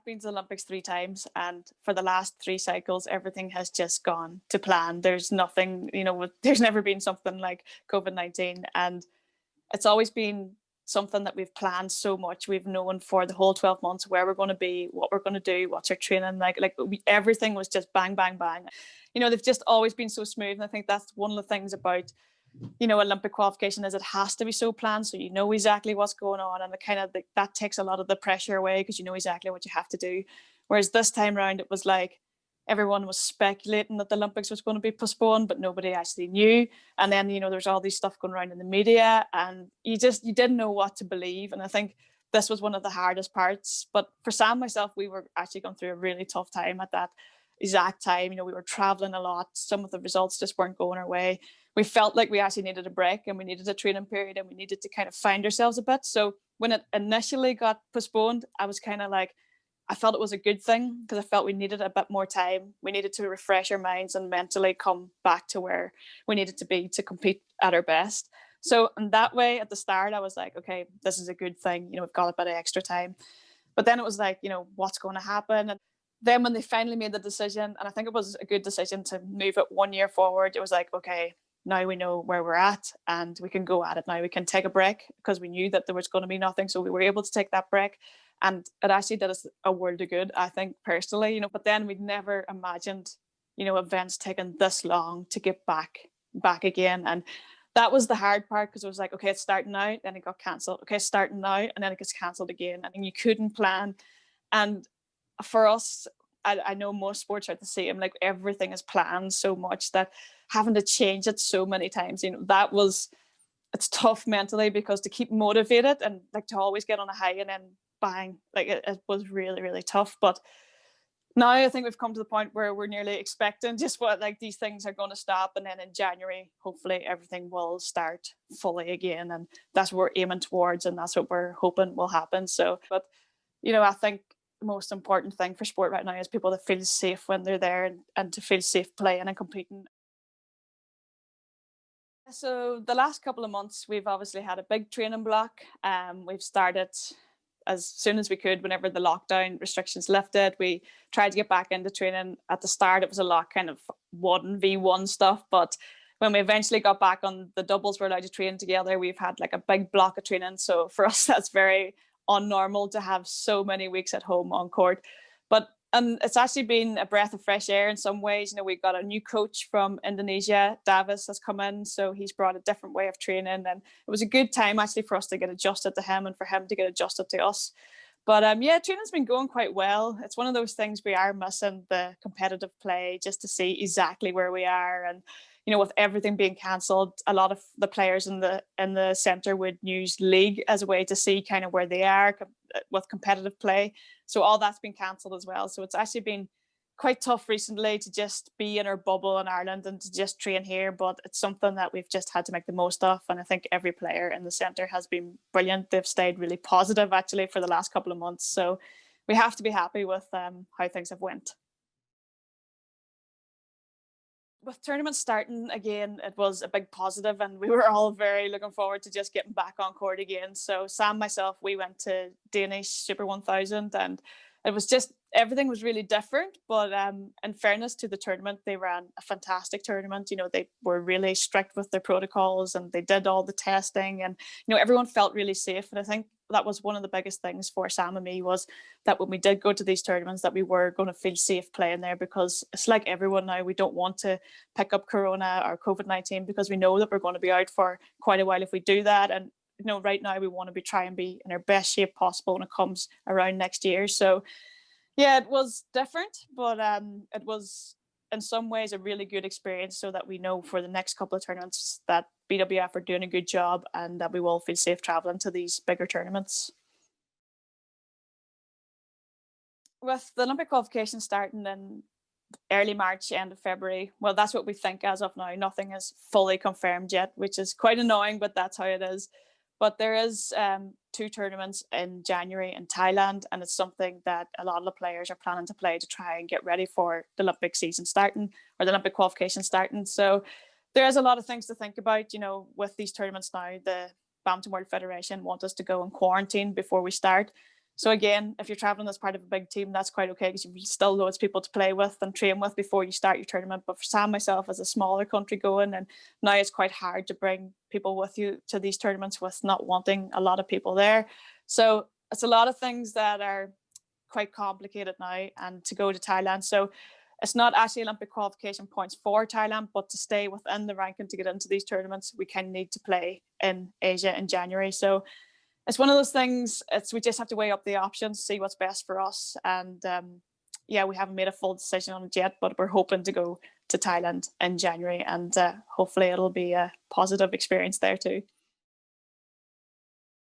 been to the Olympics 3 times, and for the last 3 cycles, everything has just gone to plan. There's nothing, there's never been something like COVID-19, and it's always been something that we've planned so much. We've known for the whole 12 months where we're going to be, what we're going to do, what's our training like. Everything was just bang, bang, bang. They've just always been so smooth, and I think that's one of the things about Olympic qualification is it has to be so planned, so you know exactly what's going on, and that takes a lot of the pressure away because you know exactly what you have to do. Whereas this time around, it was like everyone was speculating that the Olympics was going to be postponed, but nobody actually knew. And then there's all these stuff going around in the media, and you didn't know what to believe. And I think this was one of the hardest parts. But for Sam, myself, we were actually going through a really tough time at that exact time. We were traveling a lot. Some of the results just weren't going our way. We felt like we actually needed a break, and we needed a training period, and we needed to kind of find ourselves a bit. So when it initially got postponed, I was kind of like, I felt it was a good thing because I felt we needed a bit more time. We needed to refresh our minds and mentally come back to where we needed to be to compete at our best. So in that way, at the start, I was like, okay, this is a good thing. We've got a bit of extra time. But then it was like, what's going to happen? And then when they finally made the decision, and I think it was a good decision to move it 1 year forward, it was like, okay, now we know where we're at and we can go at it. Now we can take a break because we knew that there was going to be nothing. So we were able to take that break. And it actually did us a world of good, I think, personally, but then we'd never imagined, events taking this long to get back again. And that was the hard part because it was like, okay, it's starting now, then it got cancelled. Okay, it's starting now, and then it gets cancelled again. And you couldn't plan. And for us, I know most sports are the same, like everything is planned so much that having to change it so many times, it's tough mentally because to keep motivated and like to always get on a high and then bang, like it was really, really tough. But now I think we've come to the point where we're nearly expecting just what like these things are going to stop, and then in January hopefully everything will start fully again, and that's what we're aiming towards, and that's what we're hoping will happen. So but I think the most important thing for sport right now is people to feel safe when they're there, and to feel safe playing and competing. So the last couple of months, we've obviously had a big training block. We've started as soon as we could whenever the lockdown restrictions lifted. We tried to get back into training. At the start, it was a lot kind of 1v1 stuff, but when we eventually got back on the doubles, we're allowed to train together. We've had like a big block of training. So for us, that's very unnormal to have so many weeks at home on court. But it's actually been a breath of fresh air in some ways. We've got a new coach from Indonesia, Davis, has come in. So he's brought a different way of training. And it was a good time actually for us to get adjusted to him and for him to get adjusted to us. But training's been going quite well. It's one of those things we are missing, the competitive play, just to see exactly where we are. And with everything being cancelled, a lot of the players in the centre would use league as a way to see kind of where they are with competitive play. So all that's been cancelled as well. So it's actually been quite tough recently to just be in our bubble in Ireland and to just train here. But it's something that we've just had to make the most of. And I think every player in the centre has been brilliant. They've stayed really positive actually for the last couple of months. So we have to be happy with how things have went. With tournaments starting again, it was a big positive, and we were all very looking forward to just getting back on court again. So Sam, myself, we went to Danish Super 1000, and it was just, everything was really different. But in fairness to the tournament, they ran a fantastic tournament. They were really strict with their protocols, and they did all the testing, and everyone felt really safe. And I think that was one of the biggest things for Sam and me, was that when we did go to these tournaments, that we were going to feel safe playing there, because it's like everyone now, we don't want to pick up Corona or COVID-19 because we know that we're going to be out for quite a while if we do that. And right now we want to try and be in our best shape possible when it comes around next year. So yeah, it was different, but it was in some ways a really good experience, so that we know for the next couple of tournaments that BWF are doing a good job and that we will feel safe traveling to these bigger tournaments. With the Olympic qualification starting in early March, end of February, well, that's what we think as of now. Nothing is fully confirmed yet, which is quite annoying, but that's how it is. But there is 2 tournaments in January in Thailand, and it's something that a lot of the players are planning to play to try and get ready for the Olympic season starting, or the Olympic qualification starting. So there is a lot of things to think about, with these tournaments now. The Badminton World Federation want us to go in quarantine before we start. So again, if you're traveling as part of a big team, that's quite okay because you've still loads of people to play with and train with before you start your tournament. But for Sam, myself, as a smaller country going, and now it's quite hard to bring people with you to these tournaments with not wanting a lot of people there. So it's a lot of things that are quite complicated now, and to go to Thailand. So it's not actually Olympic qualification points for Thailand, but to stay within the ranking to get into these tournaments, we kind of need to play in Asia in January. So it's one of those things. We just have to weigh up the options, see what's best for us, and yeah, we haven't made a full decision on it yet, but we're hoping to go to Thailand in January, and hopefully it'll be a positive experience there too.